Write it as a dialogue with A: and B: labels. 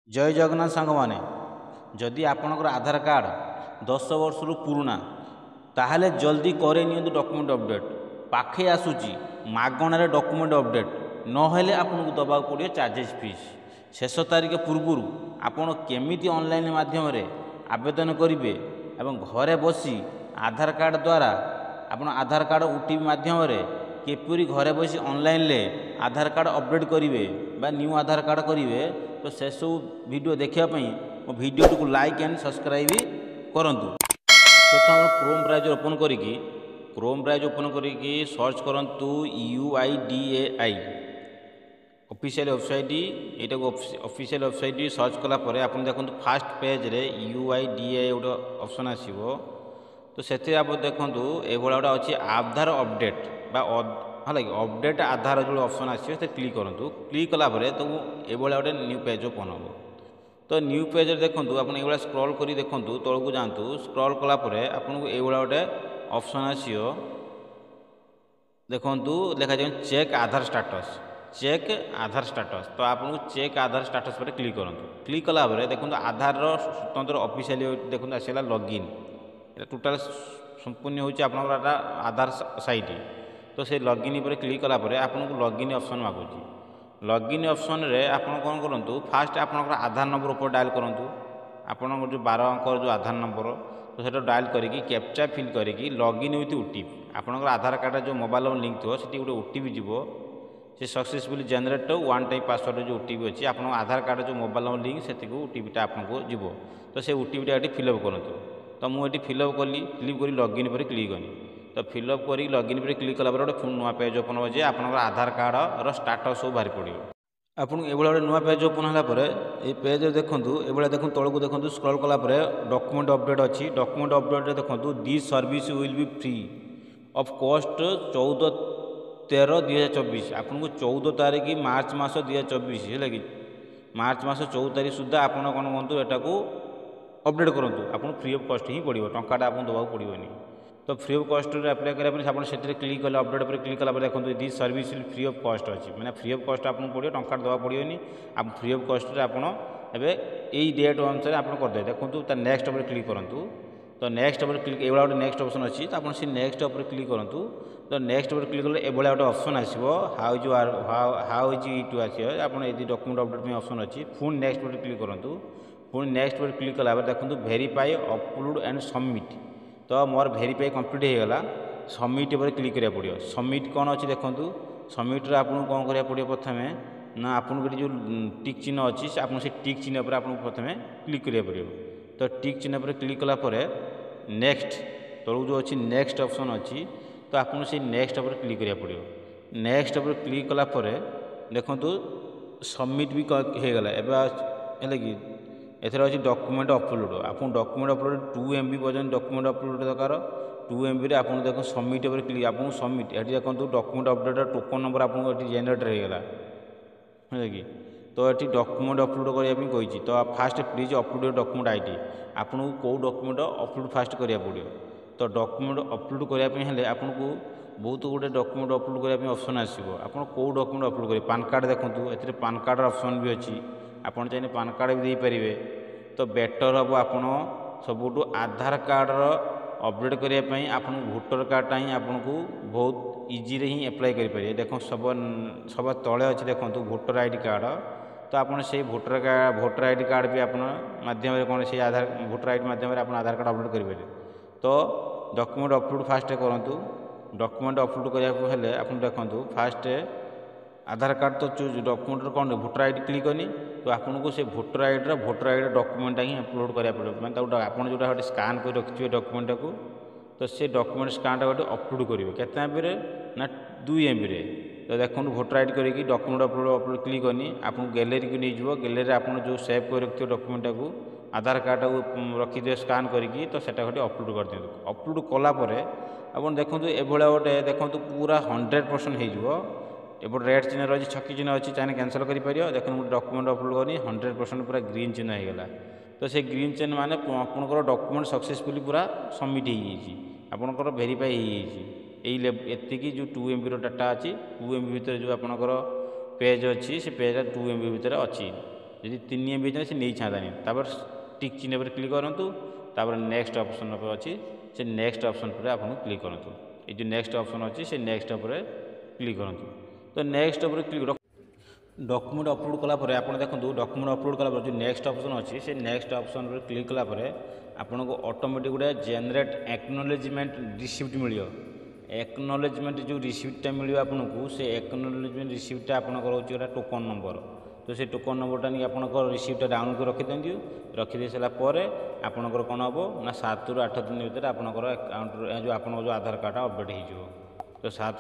A: जय जगन्नाथ सांग मैंने जदि आपणकर आधार कार्ड 10 वर्ष पुराना ताहले जल्दी करे नियंतु डॉक्यूमेंट अपडेट पाखे आसूची मागणार डॉक्यूमेंट अपडेट नहेले आपन को दबा पड़े चार्जेस फीस शेष तारीख पूर्व आपण केमिति ऑनलाइन माध्यम आवेदन करेंगे एवं घरे बसी आधार कार्ड द्वारा आपण आधार कार्ड ओटीपी माध्यम केपरी घरे बसी ऑनलाइन ले आधार कार्ड अपडेट करेंगे बा न्यू आधार कार्ड करेंगे तो से सब वीडियो देखापी मो वीडियो को लाइक एंड सब्सक्राइब करूँ। प्रथम क्रोम ब्राउजर ओपन करिकी क्रोम ब्राउजर ओपन करिकी सर्च करंतु UIDAI ऑफिशियल वेबसाइट यहाँ ऑफिशियल वेबसाइट सर्च कला परे आपन देखंतु फास्ट पेज रे UIDAI गोटे ऑप्शन आसीबो तो से आप देखंतु ए भला गोटे अछि आधार अपडेट बा है अपडेट आधार जो ऑप्शन आसो से क्लिक करूँ क्लिक कला परे तो ये गोटे न्यू पेज ओपन हम तो न्यू पेज देखूँ आप स्क्रॉल कर देखूँ तौक को जातु स्क्रॉल कला परे आपन को ये गोटे ऑप्शन आसो देखूँ लिखा जाए चेक आधार स्टाटस तो आपको चेक आधार स्टाटस पर क्लिक करूँ क्लिक कला परे देखूँ आधार स्वतंत्र ऑफिशियल देखूँ आसला लॉगिन टोटाल संपूर्ण होकर आधार साइट तो से लॉगिन पर क्लिक कला परे आपको लॉगिन ऑप्शन मागुची लॉगिन ऑप्शन रे आपन कौन करूँ फास्ट आपनकर आधार नंबर ऊपर डायल करूँ आपन जो 12 अंक जो आधार नंबर तो से डायल करी कैप्चा फिल करी लॉगिन विथ ओटीपी आपनकर आधार कार्ड जो मोबाइल लिंक थो से गोटे ओटीपी जीव से successfully generate one time password जो ओटीपी अच्छी आप आधार कार्ड जो मोबाइल लिंक से ओटीपीटा आपको जीव तो से ओटीपीटा ये फिलअप करूँ तो मुझे फिलअप कली फिलअप कर लॉगिन पर क्लिक करी तो फिलअप कर लॉगिन पर क्लिक कला गोटे फोन नुआ पेज ओपन हो आपनकर आधार कार्ड स्टाटस सब बाहरी पड़ो आपन ये गोटे नुआ पेज ओपन होगा ये पेज देखूँ ये देखूँ तौक देखूँ स्क्रॉल कला डॉक्यूमेंट अपडेट अच्छी डॉक्यूमेंट अपडेट देखूँ this service will be free of cost 14/13/2024 आपको 14 तारीख मार्च मास 2024 है कि मार्च मास 14 तारीख सुधा आप कौन कहूँ एटा को अपडेट करूँ आपको फ्री ऑफ कॉस्ट ही पड़ो टाटा आपको दबा पड़ोनी तो फ्री ऑफ कॉस्ट अप्लाई करने से क्लिक कले अपडेट पर क्लिक कला देखो this service free of cost अच्छी मैंने फ्री ऑफ कॉस्ट आपको पड़ो टाटा दबा पड़ोनी आप फ्री ऑफ कॉस्ट आपड़ यही डेट अनुसार आप करदे देखो नेक्स्ट पर क्लिक करूँ तो नेक्स्ट पर क्लिक ये गोटे नेक्स्ट ऑप्शन अच्छी तो आप नेक्स्ट पर क्लिक करूँ तो नेक्स्ट पर क्लिक कले ये गोटे ऑप्शन आसो हाउ इज इट आसो आप डॉक्यूमेंट अपडेट ऑप्शन अच्छी पुणी नेक्स्ट पर क्लिक करूँ पुणी नेक्स्ट पर क्लिक कला देखो वेरीफाई अपलोड एंड सबमिट तो मोर वेरीफाई कंप्लीट हो गला सबमिट पर क्लिक करा पड़ो सबमिट कौन अच्छी देखूँ सबमिट आपको कौन करा पड़ो प्रथम ना आपको जो टिक चिन्ह अच्छी आप टिक चिन्ह पर आपको प्रथम क्लिक करा पड़ो तो टिक चिन्ह पर क्लिक कला नेक्स्ट तलू जो अच्छी नेक्स्ट ऑप्शन अच्छी तो आपको से नेक्स्ट पर क्लिक करा पड़ो नेक्स्ट पर क्लिक कला देखूँ सबमिट भी होगला एवं कि एथर अच्छी डॉक्यूमेंट अपलोड आप डॉक्यूमेंट अपलोड 2 MB पर्यटन डॉक्यूमेंट अपलोड दरकार 2 MB आप देखो सबमिट पर क्लिक आपको सबमिट ये देखो डॉक्यूमेंट अपडेट टोकन नंबर आपको जेनेरेट होगा है कि तो ये डॉक्यूमेंट अपलोड करने कही तो fast please upload document ID आपको कौ डॉक्यूमेंट अपलोड फास्ट करा पड़ो तो डॉक्यूमेंट अपलोड करने आपको बहुत गुटे डॉक्यूमेंट अपलोड करने ऑप्शन आसो आप कौ डॉक्यूमेंट अपलोड करेंगे पान कार्ड देखो ये पान कार्ड ऑप्शन भी अच्छी आपड़ चाहिए पान कार्ड भी देपारे तो बेटर हम आप सबुठ आधार कार्ड अपडेट करने आप भोटर कार्डटा ही आपको बहुत इजी ही एप्लाई करेंगे देखो सब तले अच्छे देखो भोटर आईडी कार्ड तो आप भोटर आईडी कार्ड भी आप माध्यम कौन से आधार भोटर आईडी माध्यम आप आधार कार्ड अपलोड करेंगे तो डॉक्यूमेंट अपलोड फास्ट करूँ डॉक्यूमेंट अपलोड करने आप देखो फास्ट आधार कार्ड तो डॉक्यूमेंट कौन भोटर आईडी क्लिक करनी तो आपको से भोटर आईडी डॉक्यूमेंट ही अपलोड करा पड़ो मैं आप जो स्कान कर रखिए डॉक्यूमेंट को तो से डॉक्यूमेंट स्कान गोटे अपलोड करेंगे केतना एमबी ना 2 MB तो देखो भोटर आईडी करके डॉक्यूमेंट अपलोड क्लिक करनी आपको गैलेरी को नहीं जाव गैलेरी आप जो सेव कर रखिए डॉक्यूमेंट को आधार कार्ड को रखिदे स्कान करके तो सेटा गोटे अपलोड कर दिखाँ अपलोड कलापर आप देखो ये गोटे देखो पूरा 100% हो एपट रेड चिन्ह रही छकी चिन्ह अच्छी चाहे कैंसल कर देखो डॉक्यूमेंट अपलोड करनी 100% पूरा ग्रीन चिन्ह होगा तो से ग्रीन चिन्ह माने आपंकर डॉक्यूमेंट सक्सेसफुली पूरा सबमिट होकर वेरीफाई होती जो 2 MB डाटा अच्छी 2 MB भितर जो आपंकर पेज अच्छी से पेज 2 MB भितर अच्छी ଯଦି 3 MB ହେଇଥାନ୍ତା ସେ ନେଇଛାନ୍ତାନି। ତାପରେ टिक चिन्ह पर क्लिक करूँ, तापर नेक्स्ट ऑप्शन पर अच्छी से नेक्स्ट ऑप्शन पर आप क्लिक करूँ। ये जो नेक्स्ट ऑप्शन अच्छी से नेक्स्ट पर क्लिक करूँ। तो नेक्स्ट पर क्लिक डॉक्यूमेंट अपलोड कलापर आप देखो डॉक्यूमेंट अपलोड कलापर जो नेक्स्ट ऑप्शन अच्छी से नेक्स्ट ऑप्शन पर क्लिक कलापर आपन को ऑटोमेटिक गोटे जेनेरेट एक्नॉलेजमेंट रिसीप्ट मिल एक्नॉलेजमेंट जो रिसीप्टा मिल आपको से एक्नॉलेजमेंट रिसीप्टा आपंकर हूँ टोकन नंबर। तो से टोकन नंबरटा नहीं आप रिसीप्टा डाउनलोड कर रखिदिंतु। रखिदे सारापर आपंकर कौन हम ना 7 ରୁ 8 दिन भर आपंकर अकाउंट जो आप आधार कार्ड अपडेट हो। तो 7